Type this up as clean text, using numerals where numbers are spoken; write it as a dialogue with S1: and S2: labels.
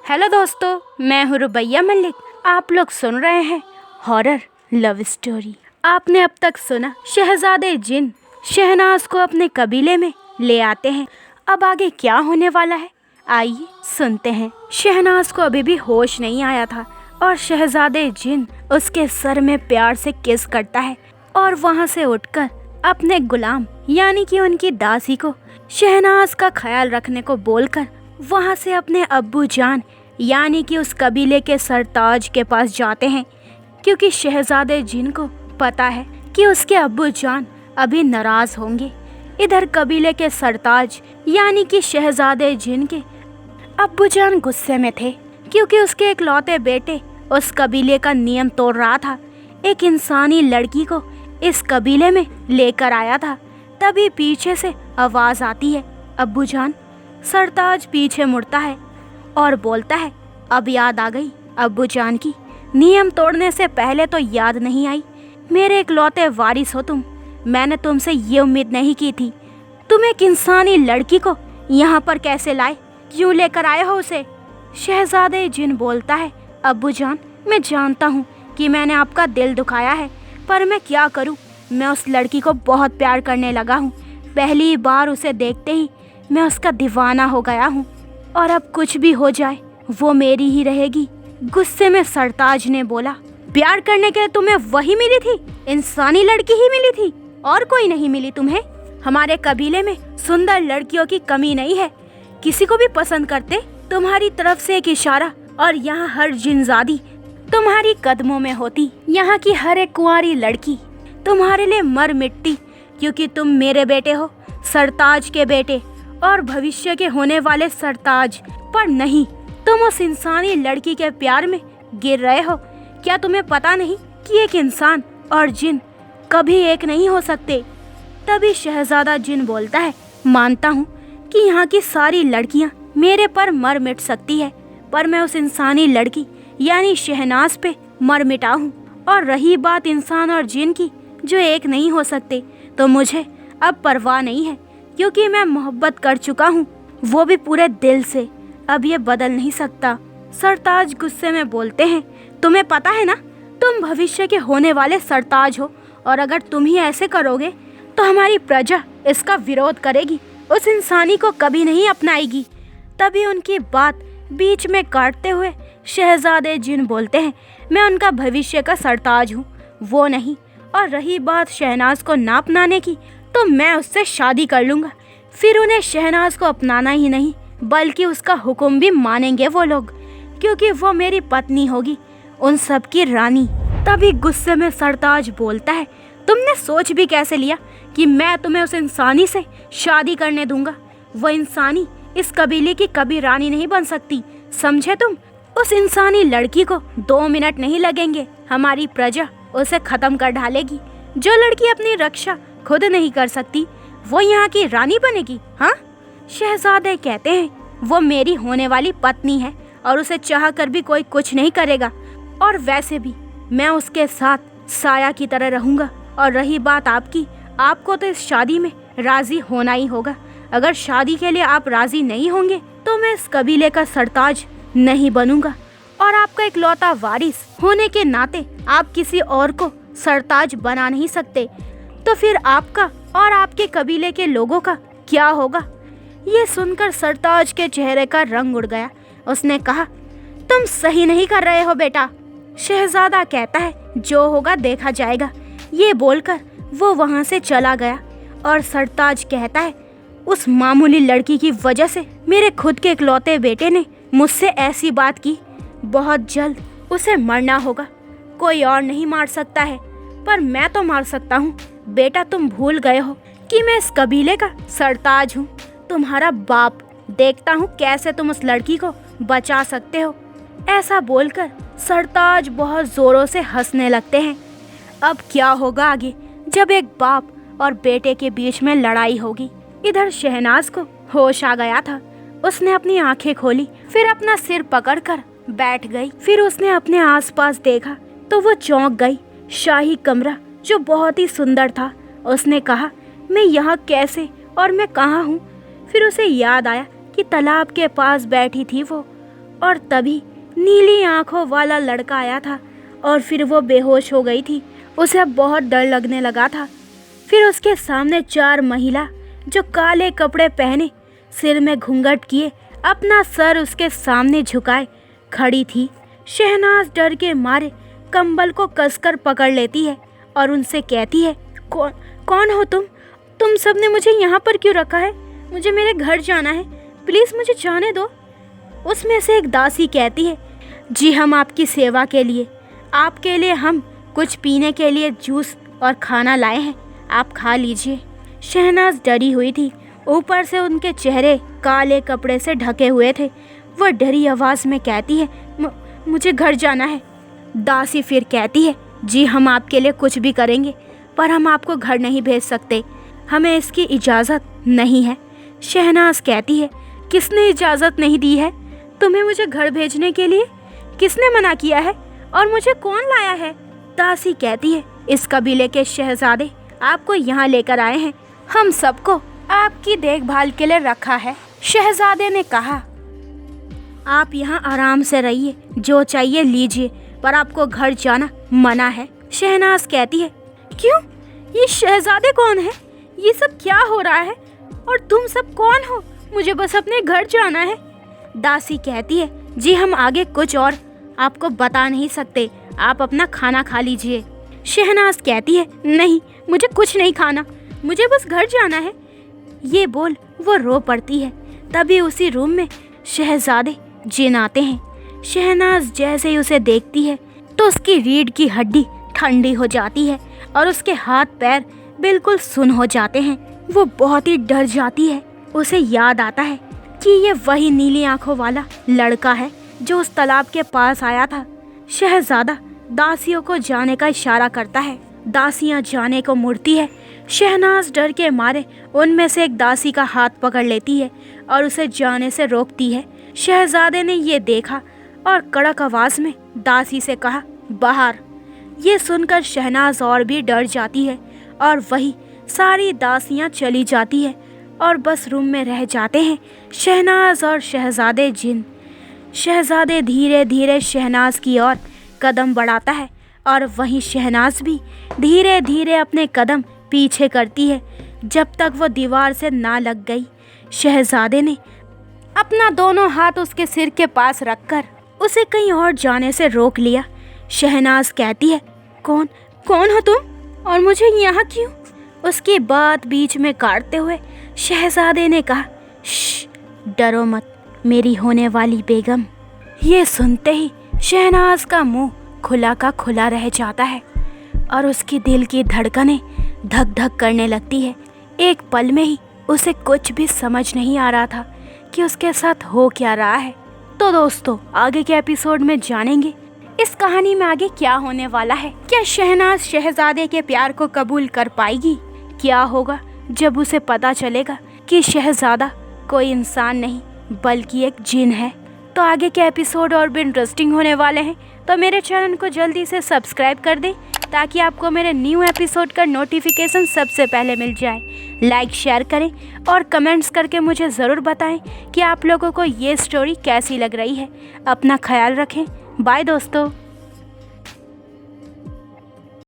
S1: Hello दोस्तों, मैं हूँ रुबैया मलिक। आप लोग सुन रहे हैं हॉरर लव स्टोरी। आपने अब तक सुना शहजादे जिन शहनाज को अपने कबीले में ले आते हैं। अब आगे क्या होने वाला है, आइए सुनते हैं। शहनाज को अभी भी होश नहीं आया था और शहजादे जिन उसके सर में प्यार से किस करता है और वहाँ से उठकर अपने गुलाम यानी कि उनकी दासी को शहनाज का ख्याल रखने को बोलकर वहाँ से अपने अब्बू जान यानी कि उस कबीले के सरताज के पास जाते हैं, क्योंकि शहजादे जिन को पता है कि उसके अब्बू जान अभी नाराज होंगे। इधर कबीले के सरताज यानी कि शहजादे जिन के अब्बू जान गुस्से में थे, क्योंकि उसके इकलौते बेटे उस कबीले का नियम तोड़ रहा था। एक इंसानी लड़की को इस कबीले में लेकर आया था। तभी पीछे से आवाज आती है, अब्बू जान। सरताज पीछे मुड़ता है और बोलता है, अब याद आ गई अब्बू जान की। नियम तोड़ने से पहले तो याद नहीं आई। मेरे इकलौते वारिस हो तुम। मैंने तुमसे ये उम्मीद नहीं की थी। तुम एक इंसानी लड़की को यहाँ पर कैसे लाए, क्यों लेकर आए हो उसे? शहजादे जिन बोलता है, अब्बू जान, मैं जानता हूँ कि मैंने आपका दिल दुखाया है, पर मैं क्या करूँ। मैं उस लड़की को बहुत प्यार करने लगा हूँ। पहली बार उसे देखते ही मैं उसका दीवाना हो गया हूँ, और अब कुछ भी हो जाए वो मेरी ही रहेगी। गुस्से में सरताज ने बोला, प्यार करने के लिए तुम्हें वही मिली थी? इंसानी लड़की ही मिली थी और कोई नहीं मिली तुम्हें? हमारे कबीले में सुंदर लड़कियों की कमी नहीं है, किसी को भी पसंद करते। तुम्हारी तरफ से एक इशारा और यहाँ हर जिनजादी तुम्हारी कदमों में होती। यहाँ की हर एक कुंवारी लड़की तुम्हारे लिए मर मिटती, क्योंकि तुम मेरे बेटे हो, सरताज के बेटे और भविष्य के होने वाले सरताज। पर नहीं, तुम उस इंसानी लड़की के प्यार में गिर रहे हो। क्या तुम्हें पता नहीं कि एक इंसान और जिन कभी एक नहीं हो सकते? तभी शहजादा जिन बोलता है, मानता हूँ कि यहाँ की सारी लड़कियाँ मेरे पर मर मिट सकती है, पर मैं उस इंसानी लड़की यानी शहनाज पे मर मिटा हूँ। और रही बात इंसान और जिन की जो एक नहीं हो सकते, तो मुझे अब परवाह नहीं है, क्योंकि मैं मोहब्बत कर चुका हूँ, वो भी पूरे दिल से। अब ये बदल नहीं सकता। सरताज गुस्से में बोलते हैं, तुम्हें पता है ना, तुम भविष्य के होने वाले सरताज हो, और अगर तुम ही ऐसे करोगे तो हमारी प्रजा इसका विरोध करेगी, उस इंसानी को कभी नहीं अपनाएगी। तभी उनकी बात बीच में काटते हुए शहजादे जिन बोलते हैं, मैं उनका भविष्य का सरताज हूँ, वो नहीं। और रही बात शहनाज को ना अपनाने की, तो मैं उससे शादी कर लूँगा। फिर उन्हें शहनाज को अपनाना ही नहीं, बल्कि उसका हुक्म भी मानेंगे वो लोग, क्योंकि वो मेरी पत्नी होगी, उन सब की रानी। तभी गुस्से में सरताज बोलता है, तुमने सोच भी कैसे लिया कि मैं तुम्हें उस इंसानी से शादी करने दूंगा? वो इंसानी इस कबीले की कभी रानी नहीं बन सकती, समझे तुम? उस इंसानी लड़की को 2 मिनट नहीं लगेंगे, हमारी प्रजा उसे खत्म कर डालेगी। जो लड़की अपनी रक्षा खुद नहीं कर सकती, वो यहाँ की रानी बनेगी? हाँ? शहजादे कहते हैं, वो मेरी होने वाली पत्नी है और उसे चाह कर भी कोई कुछ नहीं करेगा, और वैसे भी मैं उसके साथ साया की तरह रहूंगा। और रही बात आपकी, आपको तो इस शादी में राजी होना ही होगा। अगर शादी के लिए आप राजी नहीं होंगे तो मैं इस कबीले का सरताज नहीं बनूंगा, और आपका इकलौता वारिस होने के नाते आप किसी और को सरताज बना नहीं सकते। तो फिर आपका और आपके कबीले के लोगों का क्या होगा? ये सुनकर सरताज के चेहरे का रंग उड़ गया। उसने कहा, तुम सही नहीं कर रहे हो बेटा। शहजादा कहता है, जो होगा देखा जाएगा। ये बोलकर वो वहाँ से चला गया। और सरताज कहता है, उस मामूली लड़की की वजह से मेरे खुद के इकलौते बेटे ने मुझसे ऐसी बात की, बहुत जल्द उसे मरना होगा। कोई और नहीं मार सकता है, पर मैं तो मार सकता हूँ। बेटा, तुम भूल गए हो कि मैं इस कबीले का सरताज हूँ, तुम्हारा बाप। देखता हूँ कैसे तुम उस लड़की को बचा सकते हो। ऐसा बोलकर सरताज बहुत जोरों से हंसने लगते हैं। अब क्या होगा आगे, जब एक बाप और बेटे के बीच में लड़ाई होगी। इधर शहनाज को होश आ गया था। उसने अपनी आंखें खोली, फिर अपना सिर पकड़कर बैठ गई। फिर उसने अपने आसपास देखा तो वो चौंक गई। शाही कमरा जो बहुत ही सुंदर था। उसने कहा, मैं यहाँ कैसे और मैं कहाँ हूँ? फिर उसे याद आया कि तालाब के पास बैठी थी वो। और तभी नीली आंखों वाला लड़का आया था और फिर वो बेहोश हो गई थी। उसे अब बहुत डर लगने लगा था। फिर उसके सामने 4 महिला जो काले कपड़े पहने, सिर में घूंघट किए, अपना सर उसके सामने झुकाए खड़ी थी। शहनाज डर के मारे कंबल को कसकर पकड़ लेती है और उनसे कहती है, कौन हो तुम सब ने मुझे यहाँ पर क्यों रखा है? मुझे मेरे घर जाना है, प्लीज़ मुझे जाने दो। उसमें से एक दासी कहती है, जी हम आपकी सेवा के लिए, आपके लिए हम कुछ पीने के लिए जूस और खाना लाए हैं, आप खा लीजिए। शहनाज डरी हुई थी, ऊपर से उनके चेहरे काले कपड़े से ढके हुए थे। वह डरी आवाज़ में कहती है, मुझे घर जाना है। दासी फिर कहती है, जी हम आपके लिए कुछ भी करेंगे, पर हम आपको घर नहीं भेज सकते, हमें इसकी इजाज़त नहीं है। शहनाज कहती है, किसने इजाज़त नहीं दी है तुम्हें मुझे घर भेजने के लिए? किसने मना किया है और मुझे कौन लाया है? दासी कहती है, इस कबीले के शहजादे आपको यहाँ लेकर आए हैं, हम सबको आपकी देखभाल के लिए रखा है। शहजादे ने कहा, आप यहाँ आराम से रहिए, जो चाहिए लीजिए, पर आपको घर जाना मना है। शहनाज कहती है, क्यों? ये शहजादे कौन है? ये सब क्या हो रहा है? और तुम सब कौन हो? मुझे बस अपने घर जाना है। दासी कहती है, जी हम आगे कुछ और आपको बता नहीं सकते, आप अपना खाना खा लीजिए। शहनाज कहती है, नहीं मुझे कुछ नहीं खाना, मुझे बस घर जाना है। ये बोल वो रो पड़ती है। तभी उसी रूम में शहजादे जिन आते हैं। शहनाज जैसे ही उसे देखती है तो उसकी रीढ़ की हड्डी ठंडी हो जाती है और उसके हाथ पैर बिल्कुल सुन्न हो जाते हैं। वो बहुत ही डर जाती है। उसे याद आता है कि ये वही नीली आंखों वाला लड़का है जो उस तालाब के पास आया था। शहजादा दासियों को जाने का इशारा करता है। दासियां जाने को मुड़ती है। शहनाज डर के मारे उनमें से एक दासी का हाथ पकड़ लेती है और उसे जाने से रोकती है। शहजादे ने ये देखा और कड़क आवाज में दासी से कहा, बाहर। ये सुनकर शहनाज और भी डर जाती है और वही सारी दासियां चली जाती है और बस रूम में रह जाते हैं शहनाज और शहजादे जिन। शहजादे धीरे धीरे शहनाज की ओर कदम बढ़ाता है और वहीं शहनाज भी धीरे धीरे अपने कदम पीछे करती है जब तक वो दीवार से ना लग गई। शहजादे ने अपना दोनों हाथ उसके सिर के पास रखकर उसे कहीं और जाने से रोक लिया। शहनाज कहती है, कौन हो तुम और मुझे यहाँ क्यों? उसकी बात बीच में काटते हुए शहजादे ने कहा, डरो मत मेरी होने वाली बेगम। ये सुनते ही शहनाज का मुंह खुला का खुला रह जाता है और उसकी दिल की धड़कनें धक धक करने लगती है। एक पल में ही उसे कुछ भी समझ नहीं आ रहा था कि उसके साथ हो क्या रहा है। तो दोस्तों आगे के एपिसोड में जानेंगे इस कहानी में आगे क्या होने वाला है। क्या शहनाज शहजादे के प्यार को कबूल कर पाएगी? क्या होगा जब उसे पता चलेगा कि शहजादा कोई इंसान नहीं बल्कि एक जिन है? तो आगे के एपिसोड और भी इंटरेस्टिंग होने वाले हैं, तो मेरे चैनल को जल्दी से सब्सक्राइब कर दें ताकि आपको मेरे न्यू एपिसोड का नोटिफिकेशन सबसे पहले मिल जाए। लाइक शेयर करें और कमेंट्स करके मुझे ज़रूर बताएं कि आप लोगों को ये स्टोरी कैसी लग रही है। अपना ख्याल रखें। बाय दोस्तों।